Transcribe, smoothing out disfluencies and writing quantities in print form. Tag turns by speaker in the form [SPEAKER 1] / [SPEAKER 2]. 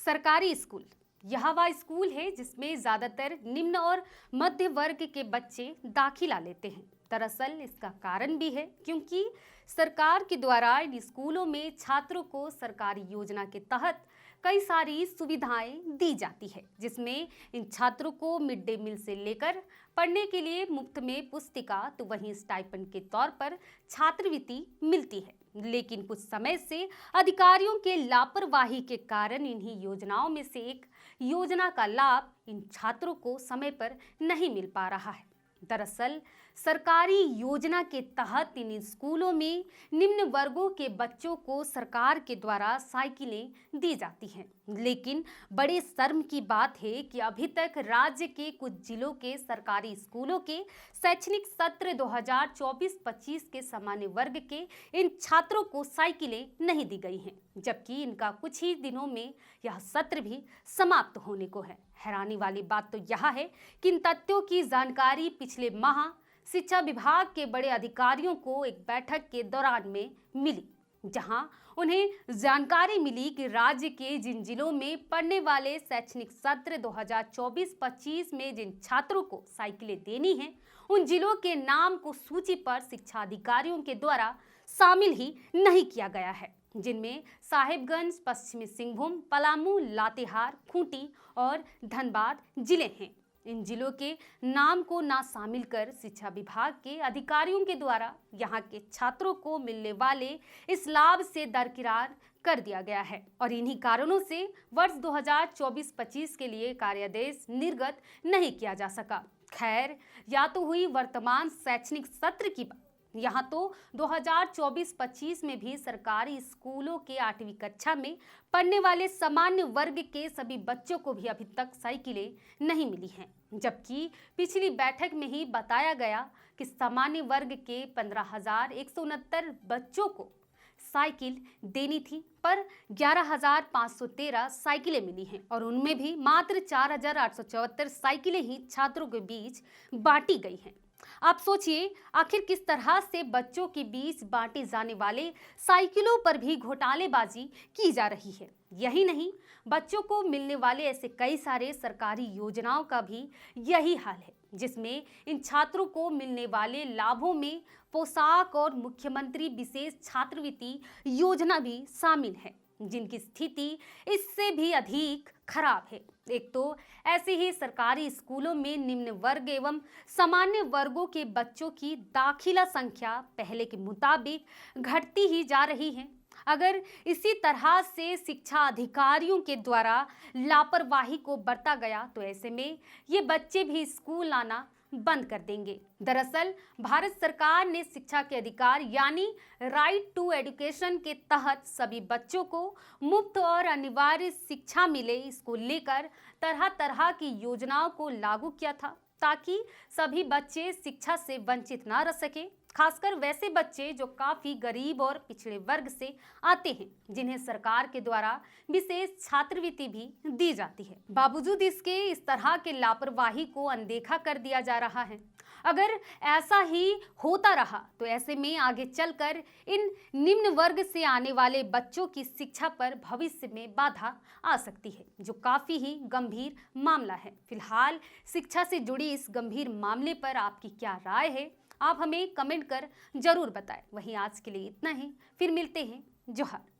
[SPEAKER 1] सरकारी स्कूल यह वह स्कूल है जिसमें ज्यादातर निम्न और मध्य वर्ग के बच्चे दाखिला लेते हैं। दरअसल इसका कारण भी है क्योंकि सरकार के द्वारा इन स्कूलों में छात्रों को सरकारी योजना के तहत कई सारी सुविधाएं दी जाती है, जिसमें इन छात्रों को मिड डे मील से लेकर पढ़ने के लिए मुफ्त में पुस्तिका तो वहीं स्टाइपेंड के तौर पर छात्रवृत्ति मिलती है। लेकिन कुछ समय से अधिकारियों के लापरवाही के कारण इन्हीं योजनाओं में से एक योजना का लाभ इन छात्रों को समय पर नहीं मिल पा रहा है। दरअसल सरकारी योजना के तहत इन स्कूलों में निम्न वर्गों के बच्चों को सरकार के द्वारा साइकिलें दी जाती हैं, लेकिन बड़े शर्म की बात है कि अभी तक राज्य के कुछ जिलों के सरकारी स्कूलों के शैक्षणिक सत्र 2024-25 के सामान्य वर्ग के इन छात्रों को साइकिलें नहीं दी गई हैं, जबकि इनका कुछ ही दिनों में यह सत्र भी समाप्त होने को है। हैरानी वाली बात तो यह है कि इन तथ्यों की जानकारी पिछले माह शिक्षा विभाग के बड़े अधिकारियों को एक बैठक के दौरान में मिली, जहां उन्हें जानकारी मिली कि राज्य के जिन जिलों में पढ़ने वाले शैक्षणिक सत्र 2024-25 में जिन छात्रों को साइकिलें देनी हैं, उन जिलों के नाम को सूची पर शिक्षा अधिकारियों के द्वारा शामिल ही नहीं किया गया है, जिनमें साहिबगंज, पश्चिमी सिंहभूम, पलामू, लातेहार, खूंटी और धनबाद जिले हैं। इन जिलों के नाम को ना शामिल कर शिक्षा विभाग के अधिकारियों के द्वारा यहाँ के छात्रों को मिलने वाले इस लाभ से दरकिनार कर दिया गया है और इन्हीं कारणों से वर्ष 2024-25 के लिए कार्यादेश निर्गत नहीं किया जा सका। खैर, या तो हुई वर्तमान शैक्षणिक सत्र की बात, यहाँ तो 2024-25 में भी सरकारी स्कूलों के 8वीं कक्षा में पढ़ने वाले सामान्य वर्ग के सभी बच्चों को भी अभी तक साइकिलें नहीं मिली हैं, जबकि पिछली बैठक में ही बताया गया कि सामान्य वर्ग के 15,169 बच्चों को साइकिल देनी थी, पर 11,513 साइकिलें मिली हैं और उनमें भी मात्र 4,874 साइकिलें ही छात्रों के बीच बांटी गई हैं। आप सोचिए, आखिर किस तरह से बच्चों के बीच बांटे जाने वाले साइकिलों पर भी घोटालेबाजी की जा रही है। यही नहीं, बच्चों को मिलने वाले ऐसे कई सारे सरकारी योजनाओं का भी यही हाल है, जिसमें इन छात्रों को मिलने वाले लाभों में पोशाक और मुख्यमंत्री विशेष छात्रवृत्ति योजना भी शामिल है, जिनकी स्थिति इससे भी अधिक खराब है। एक तो ऐसे ही सरकारी स्कूलों में निम्न वर्ग एवं सामान्य वर्गों के बच्चों की दाखिला संख्या पहले के मुताबिक घटती ही जा रही है। अगर इसी तरह से शिक्षा अधिकारियों के द्वारा लापरवाही को बरता गया तो ऐसे में ये बच्चे भी स्कूल आना बंद कर देंगे। दरअसल भारत सरकार ने शिक्षा के अधिकार यानी राइट टू एजुकेशन के तहत सभी बच्चों को मुफ्त और अनिवार्य शिक्षा मिले, इसको लेकर तरह तरह की योजनाओं को लागू किया था ताकि सभी बच्चे शिक्षा से वंचित ना रह सके, खासकर वैसे बच्चे जो काफी गरीब और पिछड़े वर्ग से आते हैं, जिन्हें सरकार के द्वारा विशेष छात्रवृत्ति भी दी जाती है। बावजूद इसके इस तरह के लापरवाही को अनदेखा कर दिया जा रहा है। अगर ऐसा ही होता रहा तो ऐसे में आगे चलकर इन निम्न वर्ग से आने वाले बच्चों की शिक्षा पर भविष्य में बाधा आ सकती है, जो काफी ही गंभीर मामला है। फिलहाल शिक्षा से जुड़ी इस गंभीर मामले पर आपकी क्या राय है, आप हमें कमेंट कर जरूर बताएं। वहीं आज के लिए इतना ही, फिर मिलते हैं। जोहार।